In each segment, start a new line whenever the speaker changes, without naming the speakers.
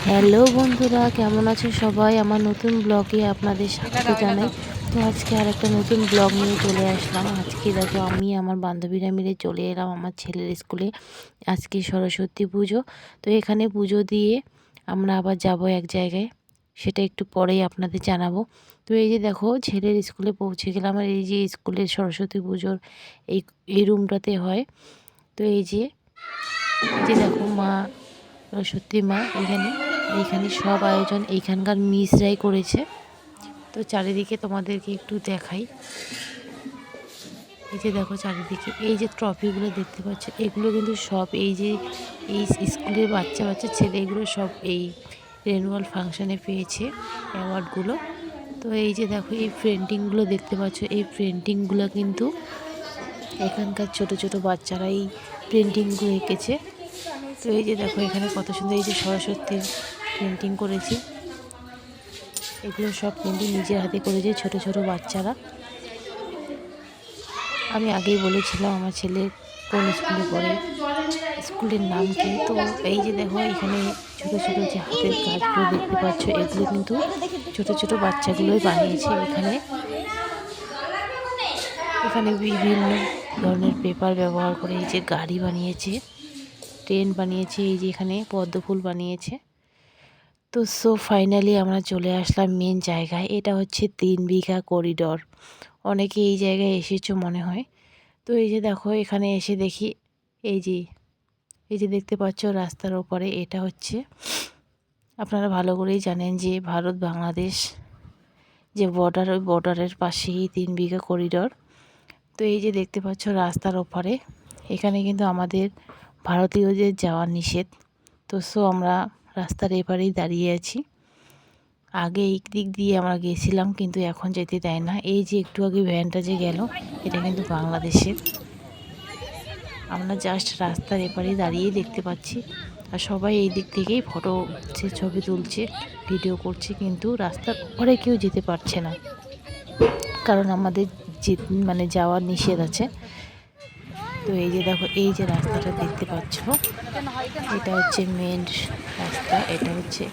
Hello বন্ধুরা, কেমন আছে সবাই? আমার নতুন ব্লগে আপনাদের স্বাগত জানাই। তো আজকে আর একটা নতুন ব্লগ নিয়ে চলে আসলাম। আজকে দেখো আমি আমার বান্ধবীরা মিলে চলে এলাম আমার ছেলের স্কুলে। আজকে সরস্বতী পুজো। তো এখানে পুজো দিয়ে আমরা আবার যাব এক জায়গায়, সেটা একটু পরেই আপনাদের জানাবো। তো এই যে দেখো ছেলের স্কুলে পৌঁছে গেলাম। আর এই যে স্কুলের সরস্বতী পুজোর এই রুমটাতে হয়। তো এই যে দেখো মা সরস্বতী মা এইখানে সব আয়োজন এইখানকার মিসরাই করেছে। তো চারিদিকে তোমাদেরকে একটু দেখাই। এই যে দেখো চারিদিকে এই যে ট্রফিগুলো দেখতে পাচ্ছ, এগুলো কিন্তু সব এই স্কুলের বাচ্চা বাচ্চা ছেলেগুলো সব এই রেনুয়াল ফাংশানে পেয়েছে অ্যাওয়ার্ডগুলো। তো এই যে দেখো এই পেন্টিংগুলো দেখতে পাচ্ছ, এই পেন্টিংগুলো কিন্তু এখানকার ছোট ছোট বাচ্চারা এই পেন্টিংগুলো এঁকেছে। তো এই যে দেখো এখানে কত সুন্দর এই যে সরস্বতীর পেন্টিং করেছি। এগুলো সব পেন্টিং নিজের হাতে করেছে ছোট ছোট বাচ্চারা। আমি আগেই বলেছিলাম আমার ছেলে কোন স্কুলে পড়ে, স্কুলের নাম কি। তো এই যে দেখো এখানে ছোট ছোট যে হাতের কাজগুলো দেখতে পাচ্ছ, এগুলো কিন্তু ছোট ছোট বাচ্চাগুলোই বানিয়েছে। এখানে বিভিন্ন ধরনের পেপার ব্যবহার করে এই যে গাড়ি বানিয়েছে, ট্রেন বানিয়েছে, এই যে এখানে পদ্ম ফুল বানিয়েছে। তো ফাইনালি আমরা চলে আসলাম মেন জায়গায়। এটা হচ্ছে 3 বিঘা করিডর। অনেকে এই জায়গায় এসেছো মনে হয়। তো এই যে দেখো এখানে এসে দেখি এই যে দেখতে পাচ্ছ রাস্তার ওপরে, এটা হচ্ছে আপনারা ভালো করেই জানেন যে ভারত বাংলাদেশ যে বর্ডার, ওই বর্ডারের পাশেই 3 বিঘা করিডর। তো এই যে দেখতে পাচ্ছ রাস্তার ওপারে, এখানে কিন্তু আমাদের ভারতীয়দের যাওয়া নিষেধ। তো আমরা রাস্তার এপারেই দাঁড়িয়ে আছি। আগে এই দিক দিয়ে আমরা গেছিলাম, কিন্তু এখন যেতে দেয় না। এই যে একটু আগে ভ্যানটা যে গেল, এটা কিন্তু বাংলাদেশের। আমরা জাস্ট রাস্তার এপারেই দাঁড়িয়েই দেখতে পাচ্ছি। আর সবাই এই দিক থেকেই ফটো উঠছে, ছবি তুলছে, ভিডিও করছে, কিন্তু রাস্তার ওপরে কেউ যেতে পারছে না, কারণ আমাদের যে যাওয়ার নিষেধ আছে। তো এই যে দেখো এই যে রাস্তাটা দেখতে পাচ্ছ, এটা হচ্ছে মেন রাস্তা। এটা হচ্ছে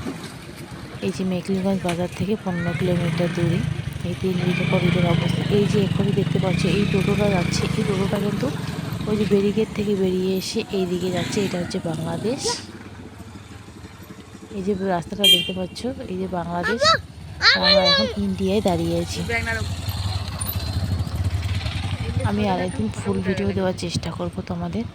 এই যে মেকলিগঞ্জ বাজার থেকে 15 কিলোমিটার দূরে এই 3 বিঘা করিডোর অবস্থা। এই যে এখনই দেখতে পাচ্ছ এই টোটোটা যাচ্ছে, এই টোটোটা কিন্তু ওই যে ব্যারিকেড থেকে বেরিয়ে এসে এই দিকে যাচ্ছে। এটা হচ্ছে বাংলাদেশ। এই যে রাস্তাটা দেখতে পাচ্ছ, এই যে বাংলাদেশ। আমরা এখন ইন্ডিয়ায় দাঁড়িয়ে আছি। আমি আরেকদিন ফুল ভিডিও দেওয়ার চেষ্টা করব তোমাদের।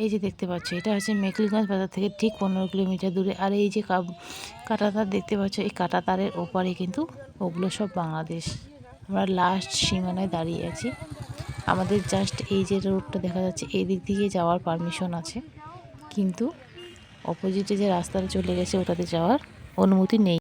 এই যে দেখতে পাচ্ছ এটা হচ্ছে মেকলিগঞ্জ বাজার থেকে ঠিক 15 কিলোমিটার দূরে। আর এই যে কাঁটাতার দেখতে পাচ্ছ, এই কাঁটাতারের ওপারে কিন্তু ওগুলো সব বাংলাদেশ। আমরা লাস্ট সীমানায় দাঁড়িয়ে আছি। আমাদের জাস্ট এই যে রোডটা দেখা যাচ্ছে, এই দিক দিয়ে যাওয়ার পারমিশন আছে, কিন্তু অপোজিটে যে রাস্তাটা চলে গেছে ওটাতে যাওয়ার অনুমতি নেই।